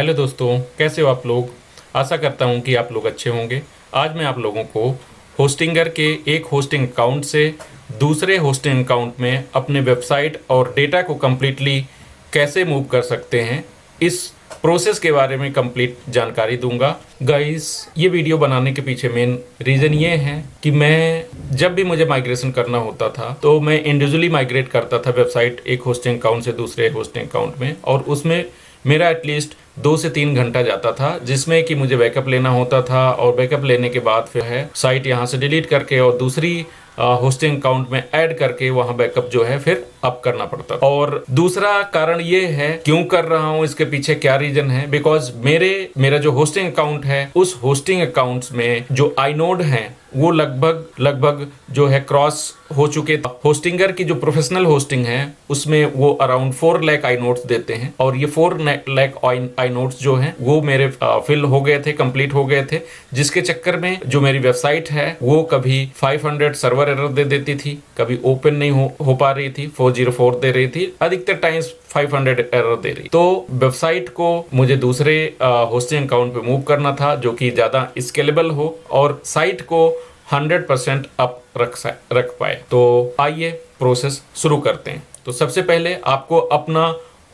Hello दोस्तों, कैसे हो आप लोग। आशा करता हूं कि आप लोग अच्छे होंगे। आज मैं आप लोगों को होस्टिंगर के एक होस्टिंग अकाउंट से दूसरे होस्टिंग अकाउंट में अपने वेबसाइट और डेटा को कम्प्लीटली कैसे मूव कर सकते हैं, इस प्रोसेस के बारे में कंप्लीट जानकारी दूंगा। गाइस, ये वीडियो बनाने के पीछे मेन रीज़न ये है कि मैं जब भी मुझे माइग्रेशन करना होता था तो मैं इंडिविजुअली माइग्रेट करता था वेबसाइट एक होस्टिंग अकाउंट से दूसरे होस्टिंग अकाउंट में, और उसमें मेरा एटलीस्ट 2 से 3 घंटा जाता था, जिसमें कि मुझे बैकअप लेना होता था और बैकअप लेने के बाद फिर है साइट यहाँ से डिलीट करके और दूसरी होस्टिंग अकाउंट में ऐड करके वहाँ बैकअप जो है फिर अप करना पड़ता। और दूसरा कारण ये है क्यों कर रहा हूँ, इसके पीछे क्या रीजन है, बिकॉज मेरा जो होस्टिंग अकाउंट है उस होस्टिंग अकाउंट्स में जो आईनोड हैं वो लगभग जो है क्रॉस हो चुके। होस्टिंगर की जो प्रोफेशनल होस्टिंग है उसमें वो अराउंड 4 लाख आई नोट्स देते हैं, और ये 4 लाख आई नोट्स जो हैं वो मेरे फिल हो गए थे, कंप्लीट हो गए थे, जिसके चक्कर में जो मेरी वेबसाइट है वो कभी 500 सर्वर एरर दे देती थी, कभी ओपन नहीं हो पा रही थी, 404 दे रही थी, अधिकतर टाइम्स 500 एरर दे रही। तो वेबसाइट को मुझे दूसरे होस्टिंग अकाउंट पे मूव करना था जो कि ज़्यादा स्केलेबल हो और साइट को 100% अप रख पाए। तो आइए प्रोसेस शुरू करते हैं। तो सबसे पहले आपको अपना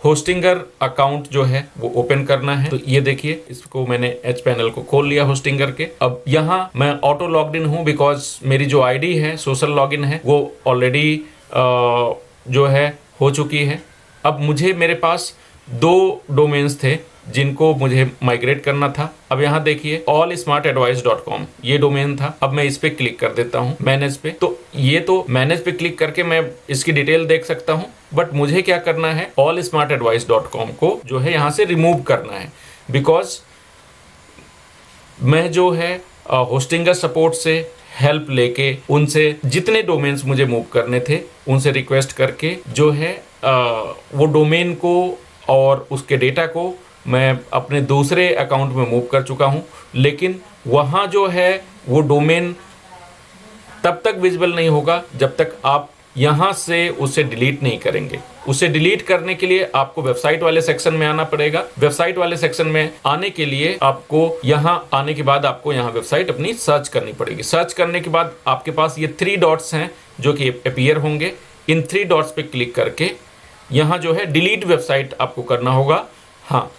होस्टिंगर अकाउंट जो है वो ओपन करना है। तो ये देखिए, इसको मैंने एच पैनल को खोल लिया होस्टिंगर के। अब यहाँ मैं ऑटो लॉग्ड इन हूँ बिकॉज मेरी जो आईडी है सोशल लॉगिन है वो ऑलरेडी जो है हो चुकी है। अब मेरे पास 2 डोमेन्स थे जिनको मुझे माइग्रेट करना था। अब यहाँ देखिए allsmartadvice.com ये डोमेन था। अब मैं इस पे क्लिक कर देता हूँ मैनेज पे। तो ये तो मैनेज पे क्लिक करके मैं इसकी डिटेल देख सकता हूँ, बट मुझे क्या करना है, allsmartadvice.com को जो है यहाँ से रिमूव करना है, बिकॉज मैं जो है होस्टिंगर सपोर्ट से हेल्प लेके उनसे जितने डोमेन्स मुझे मूव करने थे उनसे रिक्वेस्ट करके जो है वो डोमेन को और उसके डेटा को मैं अपने दूसरे अकाउंट में मूव कर चुका हूं, लेकिन वहां जो है वो डोमेन तब तक विजिबल नहीं होगा जब तक आप यहां से उसे डिलीट नहीं करेंगे। उसे डिलीट करने के लिए आपको वेबसाइट वाले सेक्शन में आना पड़ेगा। वेबसाइट वाले सेक्शन में आने के लिए आपको यहां आने के बाद आपको यहां वेबसाइट अपनी सर्च करनी पड़ेगी। सर्च करने के बाद आपके पास ये 3 डॉट्स हैं जो कि अपीयर होंगे। इन 3 डॉट्स पे क्लिक करके यहाँ जो है डिलीट वेबसाइट आपको करना होगा। हाँ,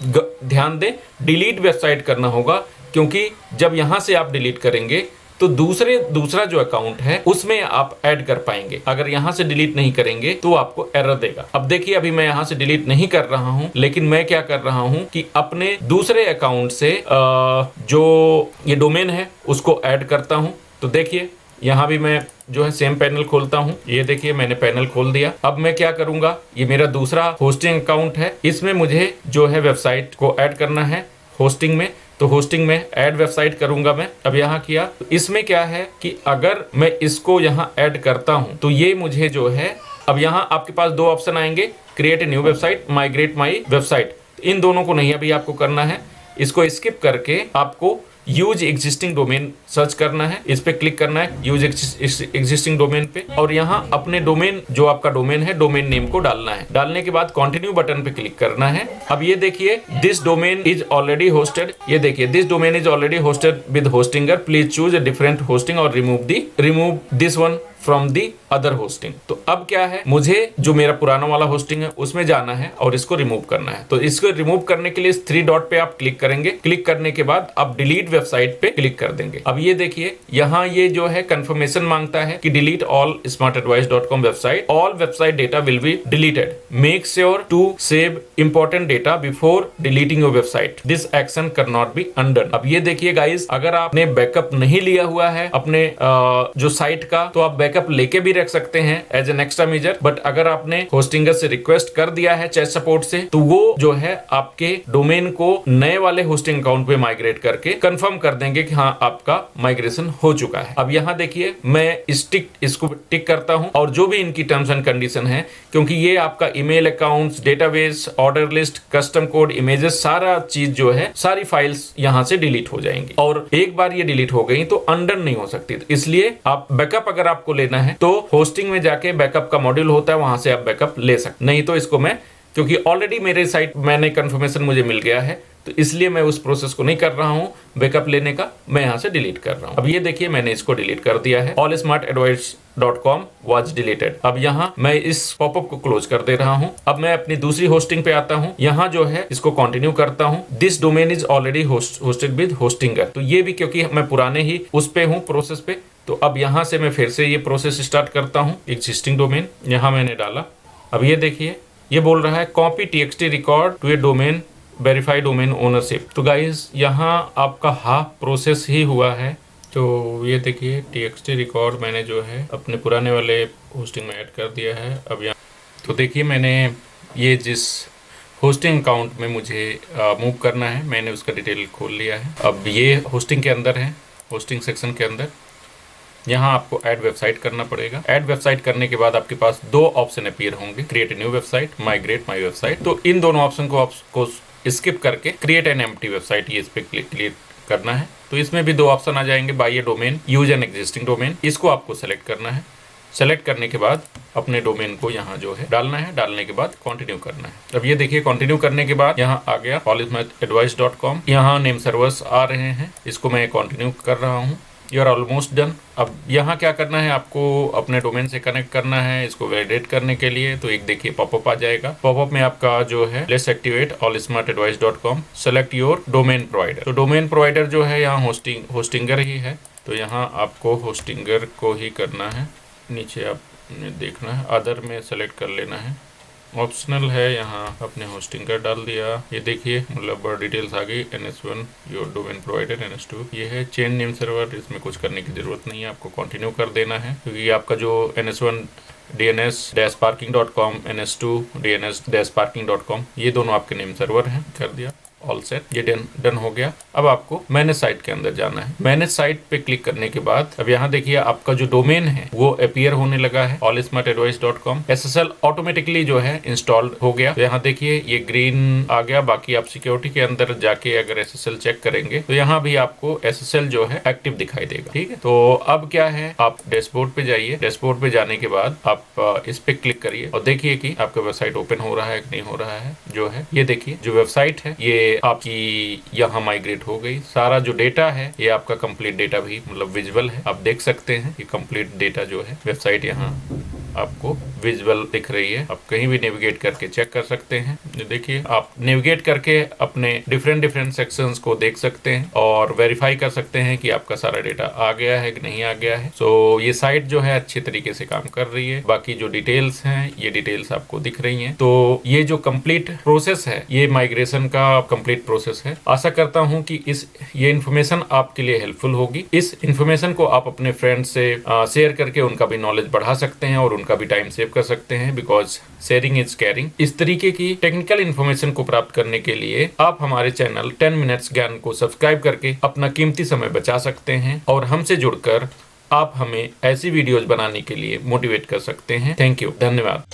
ध्यान दें, डिलीट वेबसाइट करना होगा, क्योंकि जब यहाँ से आप डिलीट करेंगे तो दूसरा जो अकाउंट है उसमें आप ऐड कर पाएंगे। अगर यहाँ से डिलीट नहीं करेंगे तो आपको एरर देगा। अब देखिए, अभी मैं यहाँ से डिलीट नहीं कर रहा हूँ, लेकिन मैं क्या कर रहा हूँ कि अपने दूसरे अकाउंट से जो ये डोमेन है उसको ऐड करता हूँ। तो देखिए, यहाँ भी मैं जो है सेम पैनल खोलता हूँ। ये देखिए, मैंने पैनल खोल दिया। अब मैं क्या करूंगा, ये मेरा दूसरा होस्टिंग अकाउंट है, इसमें मुझे जो है वेबसाइट को ऐड करना है होस्टिंग में। तो होस्टिंग में ऐड वेबसाइट करूंगा मैं। अब यहाँ किया, तो इसमें क्या है कि अगर मैं इसको यहाँ ऐड करता हूँ तो ये मुझे जो है, अब यहाँ आपके पास 2 ऑप्शन आएंगे, create a new website, migrate my website. इन दोनों को नहीं अभी आपको करना है, इसको स्किप करके आपको यूज एग्जिस्टिंग डोमेन सर्च करना है। इस पे क्लिक करना है यूज एग्जिस्टिंग डोमेन पे, और यहाँ अपने डोमेन जो आपका डोमेन है डोमेन नेम को डालना है। डालने के बाद कंटिन्यू बटन पे क्लिक करना है। अब ये देखिए, this domain is already hosted. ये देखिए, this domain is already hosted with Hostinger, please choose a different hosting और remove this one from the other hosting. तो अब क्या है, मुझे जो मेरा पुराना वाला होस्टिंग है उसमें जाना है और इसको रिमूव करना है। तो इसको रिमूव करने के लिए इस 3 डॉट पे आप क्लिक करेंगे। क्लिक करने के बाद आप डिलीट वेबसाइट पे क्लिक कर देंगे। अब ये देखिए, यहाँ ये जो है कंफर्मेशन मांगता है कि delete all smartadvice.com website, all website data will be deleted, make sure to save important data before deleting your website, this action can not be undone. अब ये देखिए गाइस, अगर आपने बैकअप नहीं लिया हुआ है अपने जो साइट का, तो आप बैकअप लेके भी रख सकते हैं as an extra measure. But अगर आपने होस्टिंगर से रिक्वेस्ट कर दिया है चैट सपोर्ट से, तो वो जो है आपके डोमेन को नए वाले होस्टिंग अकाउंट पे माइग्रेट करके कंफर्म कर देंगे कि हाँ, आपका माइग्रेशन हो चुका है। अब यहाँ देखिए, मैं इसको टिक करता हूँ, और जो भी इनकी टर्म्स एंड कंडीशन है, क्योंकि ये आपका email accounts, database, order list, custom code, images, सारा चीज जो है, सारी फाइल्स यहाँ से डिलीट हो जाएंगी, और एक बार ये डिलीट हो गई तो अंडन नहीं हो सकती। इसलिए आप बैकअप अगर आपको लेना है तो होस्टिंग में जाके बैकअप का मॉड्यूल होता है, वहां से आप बैकअप ले सकते, नहीं तो इसको मैं क्योंकि ऑलरेडी मेरे साइट मैंने कंफर्मेशन मुझे मिल गया है, तो इसलिए मैं उस प्रोसेस को नहीं कर रहा हूँ बैकअप लेने का, मैं यहाँ से डिलीट कर रहा हूँ। अब ये देखिए मैंने इसको डिलीट कर दिया है। allsmartadvice.com was deleted। अब यहाँ मैं इस पॉपअप को क्लोज कर दे रहा हूँ। अब मैं अपनी दूसरी होस्टिंग पे आता हूँ, यहाँ जो है इसको कंटिन्यू करता हूँ। This domain is already hosted with Hostinger. तो ये भी क्योंकि मैं पुराने ही उस पे हूँ प्रोसेस पे, तो अब यहाँ से मैं फिर से ये प्रोसेस स्टार्ट करता हूँ। एग्जिस्टिंग डोमेन यहाँ मैंने डाला। अब ये देखिए ये बोल रहा है copy txt record to a domain verify domain ownership. तो गाइस यहाँ आपका हाफ प्रोसेस ही हुआ है। तो ये देखिए txt रिकॉर्ड मैंने जो है अपने पुराने वाले होस्टिंग में ऐड कर दिया है। अब यहाँ तो देखिए मैंने ये जिस होस्टिंग अकाउंट में मुझे मूव करना है मैंने उसका डिटेल खोल लिया है। अब ये होस्टिंग के अंदर है, होस्टिंग सेक्शन के अंदर यहाँ आपको ऐड वेबसाइट करना पड़ेगा। ऐड वेबसाइट करने के बाद आपके पास दो ऑप्शन अपीयर होंगे, create a new website, migrate my website. तो इन दोनों ऑप्शन को आपको स्किप करके क्रिएट एन एम्प्टी वेबसाइट ये इस पे क्लिक करना है। तो इसमें भी दो ऑप्शन आ जाएंगे, buy a domain, use an existing domain. इसको आपको सेलेक्ट करना है। सेलेक्ट करने के बाद अपने डोमेन को यहाँ जो है डालना है, डालने के बाद कंटिन्यू करना है। अब ये देखिए कंटिन्यू करने के बाद यहाँ आ गया allsmartadvice.com। यहाँ नेम सर्वर्स आ रहे हैं, इसको मैं कंटिन्यू कर रहा हूँ। You are almost done. अब यहाँ क्या करना है, आपको अपने डोमेन से कनेक्ट करना है इसको वैलिडेट करने के लिए। तो एक देखिए पॉपअप आ जाएगा। पॉपअप में आपका जो है let's activate allsmartadvice.com, select your domain provider. तो डोमेन प्रोवाइडर जो है यहाँ होस्टिंगर ही है, तो यहाँ आपको होस्टिंगर को ही करना है। नीचे आपने देखना है, अदर में सेलेक्ट कर लेना है, ऑप्शनल है। यहाँ अपने होस्टिंगर डाल दिया। ये देखिए मतलब डिटेल्स आ गई, NS1 your domain provider, NS2 ये है चेन नेम सर्वर। इसमें कुछ करने की जरूरत नहीं है, आपको कंटिन्यू कर देना है क्योंकि आपका जो NS1 DNS-parking.com, NS2 DNS-parking.com ये दोनों आपके नेम सर्वर हैं। कर दिया, ऑल सेट, ये डन हो गया। अब आपको मैनेज साइट के अंदर जाना है। मैनेज साइट पे क्लिक करने के बाद अब यहाँ देखिए आपका जो डोमेन है वो अपीयर होने लगा है, allsmartadvice.com। SSL ऑटोमेटिकली जो है इंस्टॉल्ड हो गया। तो यहाँ देखिए ये ग्रीन आ गया। बाकी आप सिक्योरिटी के अंदर जाके अगर SSL चेक करेंगे तो यहाँ भी आपको SSL जो है एक्टिव दिखाई देगा। ठीक है, तो अब क्या है, आप डैशबोर्ड पे जाइए। डैशबोर्ड पे जाने के बाद आप इस पे क्लिक करिए और देखिए कि आपका वेबसाइट ओपन हो रहा है कि नहीं हो रहा है। जो है ये देखिए जो वेबसाइट है ये आपकी यहाँ माइग्रेट हो गई। सारा जो डेटा है ये आपका कंप्लीट डेटा भी मतलब विजुअल है, आप देख सकते हैं। ये कंप्लीट डेटा जो है वेबसाइट यहाँ आपको विजुअल दिख रही है। आप कहीं भी नेविगेट करके चेक कर सकते हैं। देखिए आप नेविगेट करके अपने डिफरेंट सेक्शंस को देख सकते हैं और वेरीफाई कर सकते हैं कि आपका सारा डेटा आ गया है कि नहीं आ गया है। सो ये साइट जो है अच्छे तरीके से काम कर रही है। बाकी जो डिटेल्स हैं ये डिटेल्स आपको दिख रही हैं। तो ये जो कंप्लीट प्रोसेस है ये माइग्रेशन का कंप्लीट प्रोसेस है। आशा करता हूँ कि ये इन्फॉर्मेशन आपके लिए हेल्पफुल होगी। इस इन्फॉर्मेशन को आप अपने फ्रेंड्स से शेयर करके उनका भी नॉलेज बढ़ा सकते हैं और उनका भी टाइम सेव कर सकते हैं, बिकॉज शेयरिंग इज केयरिंग। इस तरीके की टेक्निकल इन्फॉर्मेशन को प्राप्त करने के लिए आप हमारे चैनल 10 मिनट्स ज्ञान को सब्सक्राइब करके अपना कीमती समय बचा सकते हैं और हमसे जुड़कर आप हमें ऐसी वीडियोज बनाने के लिए मोटिवेट कर सकते हैं। थैंक यू, धन्यवाद।